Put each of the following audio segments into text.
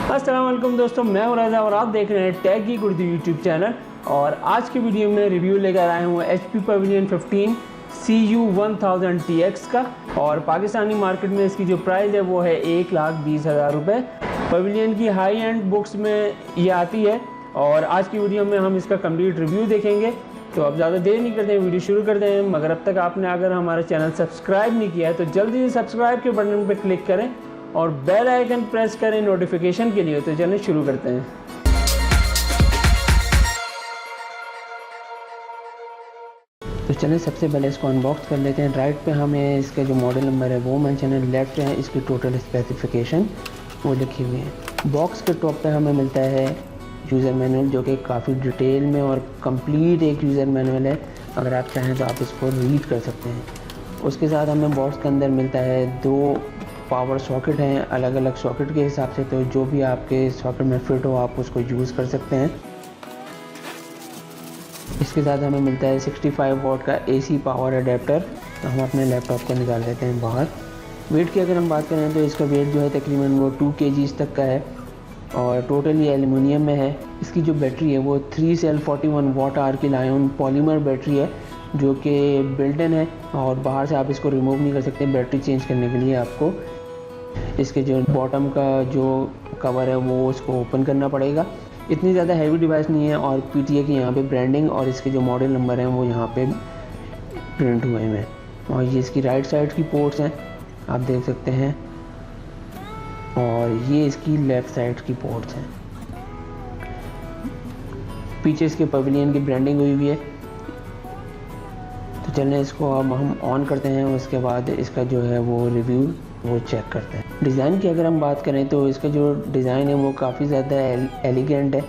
अस्सलाम वालेकुम दोस्तों, मैं हूं रज़ा और आप देख रहे हैं टेक की उर्दू यूट्यूब चैनल। और आज की वीडियो में रिव्यू लेकर आया हूं HP पवेलियन 15 CU1000 TX का। और पाकिस्तानी मार्केट में इसकी जो प्राइस है वो है 1,20,000 रुपये। पवेलियन की हाई एंड बुक्स में ये आती है और आज की वीडियो में हम इसका कंप्लीट रिव्यू देखेंगे। तो अब ज़्यादा देर नहीं करते हैं, वीडियो शुरू करते हैं। मगर अब तक आपने अगर हमारा चैनल सब्सक्राइब नहीं किया है तो जल्दी से सब्सक्राइब के बटन पर क्लिक करें और बेल आइकन प्रेस करें नोटिफिकेशन के लिए। तो चलिए शुरू करते हैं। तो चलिए सबसे पहले इसको अनबॉक्स कर लेते हैं। राइट पे हमें इसका जो मॉडल नंबर है वो मेंशन है, लेफ्ट है इसकी टोटल स्पेसिफिकेशन वो लिखी हुई है। बॉक्स के टॉप पे हमें मिलता है यूज़र मैनुअल, जो कि काफ़ी डिटेल में और कंप्लीट एक यूज़र मैनुअल है। अगर आप चाहें तो आप इसको रीड कर सकते हैं। उसके साथ हमें बॉक्स के अंदर मिलता है 2 पावर सॉकेट हैं अलग अलग सॉकेट के हिसाब से, तो जो भी आपके सॉकेट में फिट हो आप उसको यूज़ कर सकते हैं। इसके साथ हमें मिलता है 65 वॉट का AC पावर अडेप्टर। तो हम अपने लैपटॉप को निकाल लेते हैं बाहर। वेट की अगर हम बात करें तो इसका वेट जो है तकरीबन वो 2 kg तक का है और टोटल ये एल्युमिनियम में है। इसकी जो बैटरी है वो 3 सेल 41 वाट आर की लायन पॉलीमर बैटरी है, जो कि बिल्ट इन है और बाहर से आप इसको रिमूव नहीं कर सकते। बैटरी चेंज करने के लिए आपको इसके जो बॉटम का जो कवर है वो उसको ओपन करना पड़ेगा। इतनी ज़्यादा हैवी डिवाइस नहीं है और PTA की यहाँ पे ब्रांडिंग और इसके जो मॉडल नंबर हैं वो यहाँ पे प्रिंट हुए हैं। और ये इसकी राइट साइड की पोर्ट्स हैं, आप देख सकते हैं, और ये इसकी लेफ़्ट साइड की पोर्ट्स हैं। पीछे इसके पवेलियन की ब्रांडिंग हुई हुई है। तो चलें इसको अब हम ऑन करते हैं, उसके बाद इसका जो है वो रिव्यू वो चेक करते हैं। डिज़ाइन की अगर हम बात करें तो इसका जो डिज़ाइन है वो काफ़ी ज़्यादा एलिगेंट है।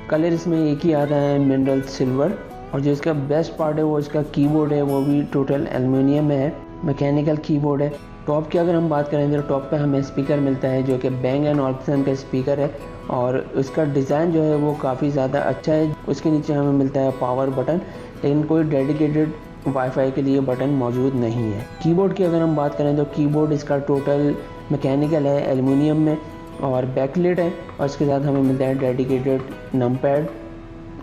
कलर इसमें एक ही आता है, मिनरल सिल्वर। और जो इसका बेस्ट पार्ट है वो इसका कीबोर्ड है, वो भी टोटल एल्युमिनियम में है, मैकेनिकल कीबोर्ड है। टॉप की अगर हम बात करें तो टॉप पे हमें स्पीकर मिलता है जो कि Bang & Olufsen का स्पीकर है और उसका डिज़ाइन जो है वो काफ़ी ज़्यादा अच्छा है। उसके नीचे हमें मिलता है पावर बटन, लेकिन कोई डेडिकेटेड वाईफाई के लिए बटन मौजूद नहीं है। कीबोर्ड की अगर हम बात करें तो कीबोर्ड इसका टोटल मैकेनिकल है, एल्युमिनियम में, और बैकलाइट है। और इसके साथ हमें मिलता है डेडिकेटेड नंपैड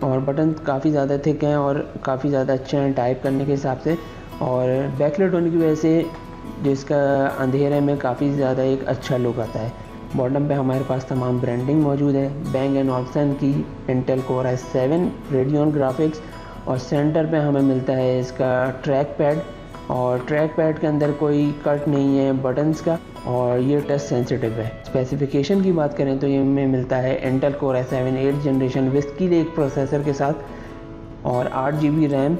और बटन काफ़ी ज़्यादा थिक हैं और काफ़ी ज़्यादा अच्छे हैं टाइप करने के हिसाब से। और बैकलाइट होने की वजह से जो इसका अंधेरे में काफ़ी ज़्यादा एक अच्छा लुक आता है। बॉटम पे हमारे पास तमाम ब्रांडिंग मौजूद है, Bang & Olufsen की, Intel Core i7 Radeon graphics. और सेंटर पे हमें मिलता है इसका ट्रैक पैड, और ट्रैक पैड के अंदर कोई कट नहीं है बटन्स का और ये टच सेंसिटिव है। स्पेसिफिकेशन की बात करें तो ये हमें मिलता है Intel Core i7 8th generation whisky lake processor के साथ और 8 GB रैम,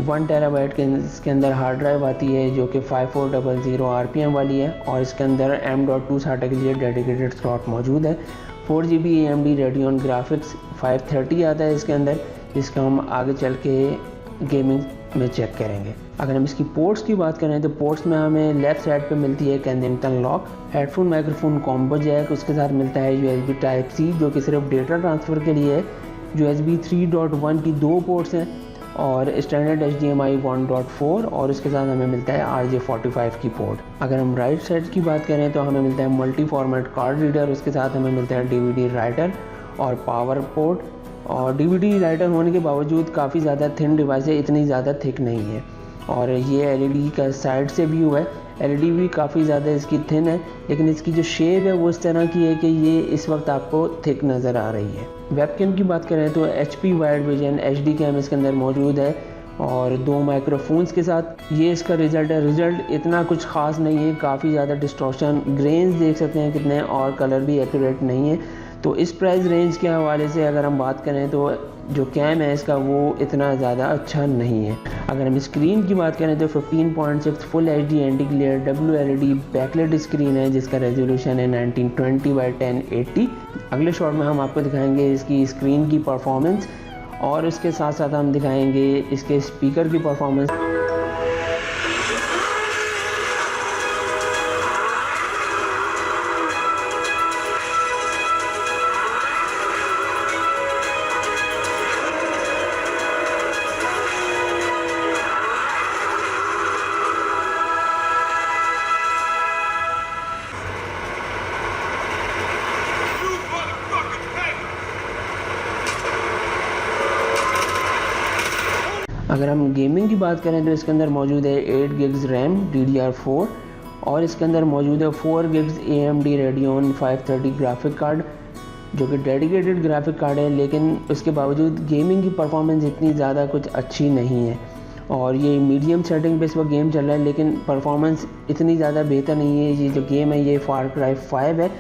1 TB के इसके अंदर हार्ड ड्राइव आती है जो कि 5400 RPM वाली है। और इसके अंदर M.2 SATA के लिए डेडिकेटेड स्लॉट मौजूद है। 4 GB AMD रेडियन ग्राफिक्स 530 आता है इसके अंदर, जिसका हम आगे चल के गेमिंग में चेक करेंगे। अगर हम इसकी पोर्ट्स की बात करें तो पोर्ट्स में हमें लेफ़्ट साइड पे मिलती है Kensington lock, headphone microphone combo jack. उसके साथ मिलता है USB Type-C जो कि सिर्फ डेटा ट्रांसफ़र के लिए है। USB 3.1 की 2 पोर्ट्स हैं और स्टैंडर्ड HDMI 1.4, और उसके साथ हमें मिलता है RJ45 की पोर्ट। अगर हम राइट साइड की बात करें तो हमें मिलता है मल्टी फॉर्मेट कार्ड रीडर, उसके साथ हमें मिलता है DVD राइटर और पावर पोर्ट। और DVD राइटर होने के बावजूद काफ़ी ज़्यादा थिन डिवाइस है, इतनी ज़्यादा थिक नहीं है। और ये LED का साइड से व्यू है, LED भी काफ़ी ज़्यादा इसकी थिन है, लेकिन इसकी जो शेप है वो इस तरह की है कि ये इस वक्त आपको थिक नज़र आ रही है। वेबकैम की बात करें तो HP wide vision HD cam इसके अंदर मौजूद है और 2 माइक्रोफोन्स के साथ ये इसका रिज़ल्ट है। रिज़ल्ट इतना कुछ ख़ास नहीं है, काफ़ी ज़्यादा डिस्टॉर्शन, ग्रेन्स देख सकते हैं कितने, और कलर भी एक्यूरेट नहीं है। तो इस प्राइस रेंज के हवाले से अगर हम बात करें तो जो कैम है इसका वो इतना ज़्यादा अच्छा नहीं है। अगर हम स्क्रीन की बात करें तो 15.6 full HD anti glare WLED backlight screen है, जिसका रेजोल्यूशन है 1920x1080। अगले शॉट में हम आपको दिखाएंगे इसकी स्क्रीन की परफॉर्मेंस और उसके साथ साथ हम दिखाएंगे इसके स्पीकर की परफॉर्मेंस। अगर हम गेमिंग की बात करें तो इसके अंदर मौजूद है 8 गिग्स रैम DDR4 और इसके अंदर मौजूद है 4 gigs AMD Radeon 530 graphic card, जो कि डेडिकेटेड ग्राफिक कार्ड है, लेकिन उसके बावजूद गेमिंग की परफॉर्मेंस इतनी ज़्यादा कुछ अच्छी नहीं है। और ये मीडियम सेटिंग पे इस वक्त गेम चल रहा है, लेकिन परफॉर्मेंस इतनी ज़्यादा बेहतर नहीं है। ये जो गेम है ये फार क्राई 5 है,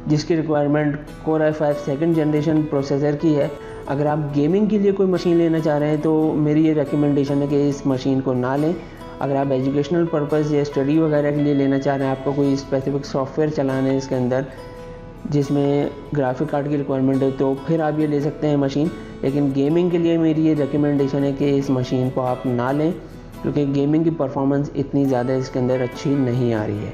जिसकी requirement Core i5 second generation processor की है। अगर आप गेमिंग के लिए कोई मशीन लेना चाह रहे हैं तो मेरी ये रिकमेंडेशन है कि इस मशीन को ना लें। अगर आप एजुकेशनल पर्पज़ या स्टडी वगैरह के लिए लेना चाह रहे हैं, आपको कोई स्पेसिफिक सॉफ्टवेयर चलाना है इसके अंदर जिसमें ग्राफिक कार्ड की रिक्वायरमेंट है, तो फिर आप ये ले सकते हैं मशीन। लेकिन गेमिंग के लिए मेरी ये रिकमेंडेशन है कि इस मशीन को आप ना लें, क्योंकि गेमिंग की परफॉर्मेंस इतनी ज़्यादा इसके अंदर अच्छी नहीं आ रही है।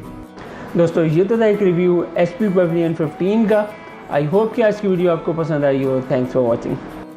दोस्तों ये तो था एक रिव्यू HP Pavilion 15 का। आई होप कि आज की वीडियो आपको पसंद आई हो। Thanks for watching.